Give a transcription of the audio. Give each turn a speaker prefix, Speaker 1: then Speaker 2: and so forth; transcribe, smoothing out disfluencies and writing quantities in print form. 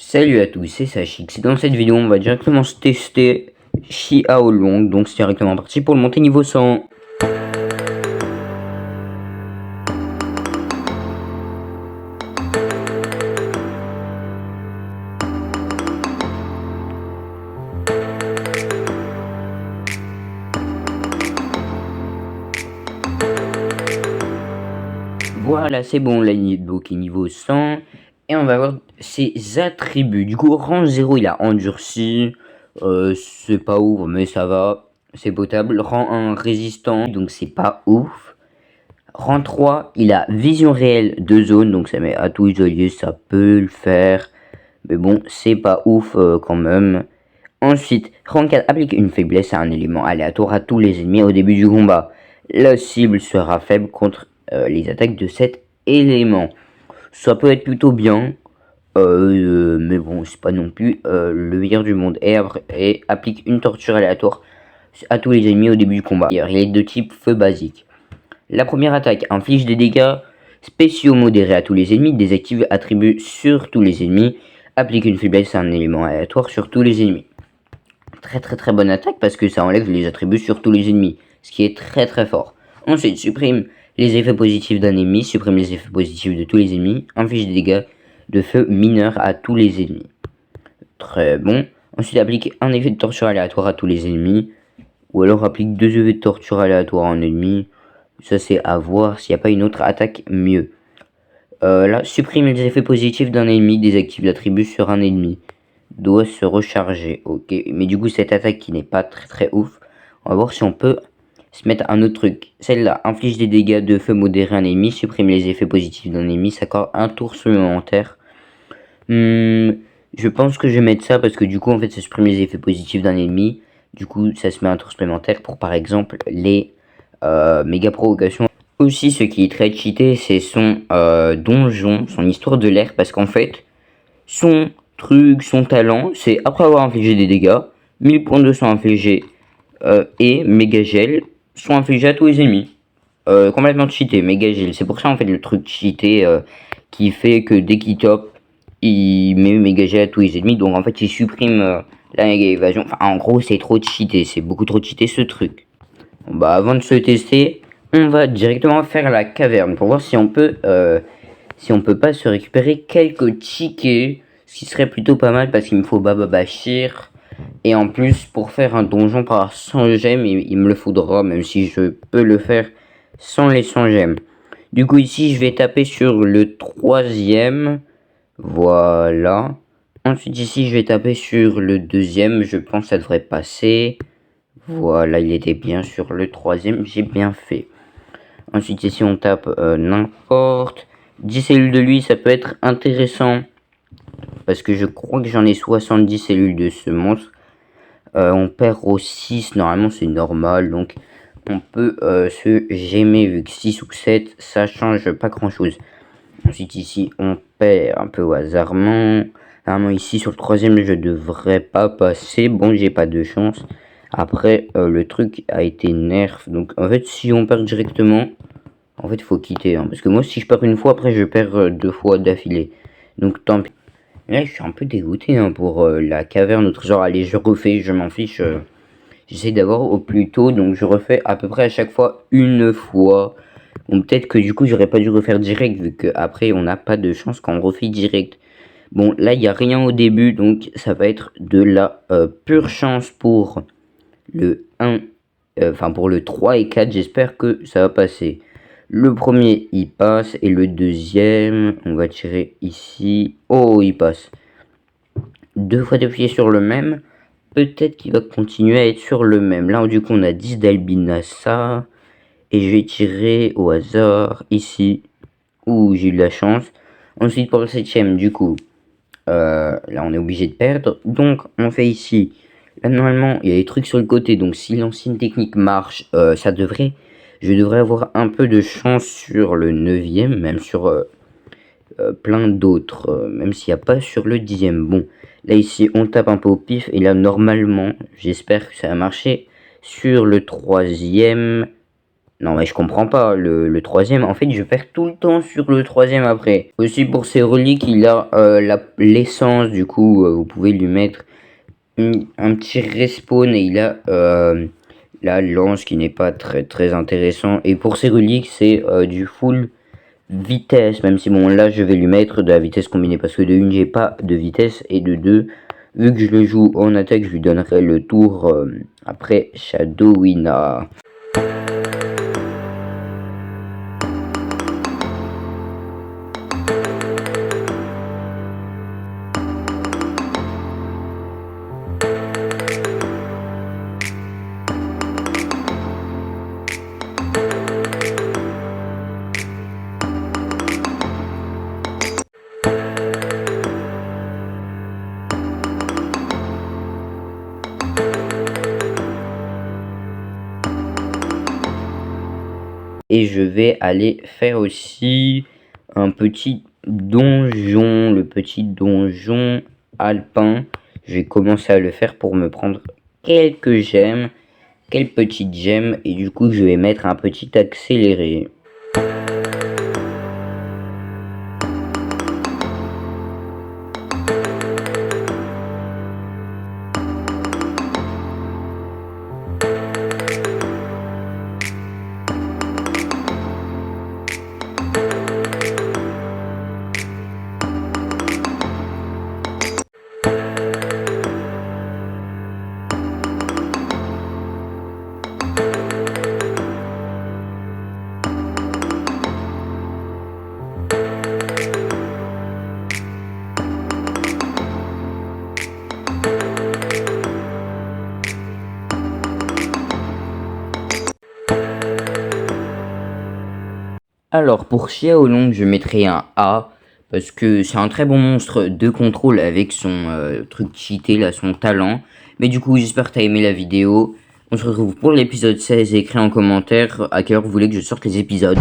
Speaker 1: Salut à tous, c'est Sachix. Dans cette vidéo, on va directement se tester Xiao Long. Donc, c'est directement parti pour le monter niveau 100. Voilà, c'est bon, la Nidbook est niveau 100. Et on va voir ses attributs. Du coup, rang 0, il a endurci. C'est pas ouf, mais ça va. C'est potable. Rang 1, résistant. Donc, c'est pas ouf. Rang 3, il a vision réelle de zone. Donc, ça met atout isolé. Ça peut le faire. Mais bon, c'est pas ouf quand même. Ensuite, rang 4 applique une faiblesse à un élément aléatoire à tous les ennemis au début du combat. La cible sera faible contre les attaques de cet élément. Ça peut être plutôt bien, mais bon, c'est pas non plus le meilleur du monde. Et applique une torture aléatoire à tous les ennemis au début du combat. Il est de type feu basique. La première attaque inflige des dégâts spéciaux modérés à tous les ennemis, désactive attribut sur tous les ennemis, applique une faiblesse à un élément aléatoire sur tous les ennemis. Très bonne attaque parce que ça enlève les attributs sur tous les ennemis, ce qui est très fort. Ensuite, supprime les effets positifs d'un ennemi, supprime les effets positifs de tous les ennemis, inflige des dégâts de feu mineurs à tous les ennemis. Très bon. Ensuite, applique un effet de torture aléatoire à tous les ennemis, ou alors applique 2 effets de torture aléatoire à un ennemi. Ça, c'est à voir s'il n'y a pas une autre attaque mieux. Là, supprime les effets positifs d'un ennemi, désactive l'attribut sur un ennemi. Doit se recharger, ok. Mais du coup, cette attaque qui n'est pas très ouf, on va voir si on peut se mettre un autre truc. Celle-là, inflige des dégâts de feu modéré à un ennemi, supprime les effets positifs d'un ennemi, s'accorde un tour supplémentaire. Je pense que je vais mettre ça parce que du coup, en fait, ça supprime les effets positifs d'un ennemi. Du coup, ça se met un tour supplémentaire pour, par exemple, les méga provocations. Aussi, ce qui est très cheaté, c'est son donjon, son histoire de l'air, parce qu'en fait, son talent, c'est après avoir infligé des dégâts, 1000 points de sang infligés et méga gel sont infligés à tous les ennemis. Complètement cheaté, méga gel. C'est pour ça en fait le truc cheaté qui fait que dès qu'il top, il met méga gel à tous les ennemis. Donc en fait, il supprime la méga évasion. Enfin, en gros, c'est trop cheaté. C'est beaucoup trop cheaté ce truc. Bon, bah, avant de se tester, on va directement faire la caverne pour voir si on peut pas se récupérer quelques tickets. Ce qui serait plutôt pas mal parce qu'il me faut Baba Bachir. Et en plus, pour faire un donjon par 100 gemmes, il me le faudra, même si je peux le faire sans les 100 gemmes. Du coup, ici, je vais taper sur le troisième. Voilà. Ensuite, ici, je vais taper sur le deuxième. Je pense que ça devrait passer. Voilà, il était bien sur le troisième. J'ai bien fait. Ensuite, ici, on tape n'importe. 10 cellules de lui, ça peut être intéressant. Parce que je crois que j'en ai 70 cellules de ce monstre. On perd au 6, normalement c'est normal. Donc on peut se gemmer vu que 6 ou 7, ça change pas grand chose. Ensuite ici on perd un peu au hasardement. Normalement ici sur le troisième je devrais pas passer. Bon, j'ai pas de chance. Après le truc a été nerf. Donc en fait si on perd directement, en fait il faut quitter. Hein, parce que moi si je perds une fois, après je perds 2 fois d'affilée. Donc tant pis. Là, je suis un peu dégoûté hein, pour la caverne ou genre, allez, je refais, je m'en fiche. J'essaie d'avoir au plus tôt, donc je refais à peu près à chaque fois une fois. Bon, peut-être que du coup, j'aurais pas dû refaire direct, vu qu'après, on n'a pas de chance quand on refait direct. Bon, là, il n'y a rien au début, donc ça va être de la pure chance pour le 1, enfin pour le 3 et 4, j'espère que ça va passer. Le premier, il passe. Et le deuxième, on va tirer ici. Oh, il passe. 2 fois d'appuyer sur le même. Peut-être qu'il va continuer à être sur le même. Là, du coup, on a 10 d'Albinassa. Et je vais tirer au hasard ici. Ouh, j'ai eu de la chance. Ensuite, pour le 7ème, du coup, là, on est obligé de perdre. Donc, on fait ici. Là, normalement, il y a des trucs sur le côté. Donc, si l'ancienne technique marche, je devrais avoir un peu de chance sur le 9ème, même sur plein d'autres, même s'il n'y a pas sur le 10ème. Bon, là ici on tape un peu au pif et là normalement, j'espère que ça va marcher sur le 3ème. Non mais je comprends pas, le troisième, en fait je perds tout le temps sur le troisième après. Aussi pour ses reliques, il a l'essence, du coup vous pouvez lui mettre un petit respawn et il a la lance qui n'est pas très intéressant. Et pour ses reliques c'est du full vitesse, même si bon là je vais lui mettre de la vitesse combinée parce que de une j'ai pas de vitesse et de deux vu que je le joue en attaque je lui donnerai le tour après Shadowina. Et je vais aller faire aussi un petit donjon, le petit donjon alpin. Je vais commencer à le faire pour me prendre quelques gemmes, quelques petites gemmes. Et du coup, je vais mettre un petit accéléré. Alors pour Xiaolong, je mettrai un A parce que c'est un très bon monstre de contrôle avec son truc cheaté là, son talent. Mais du coup, j'espère que t'as aimé la vidéo. On se retrouve pour l'épisode 16 et écris en commentaire à quelle heure vous voulez que je sorte les épisodes.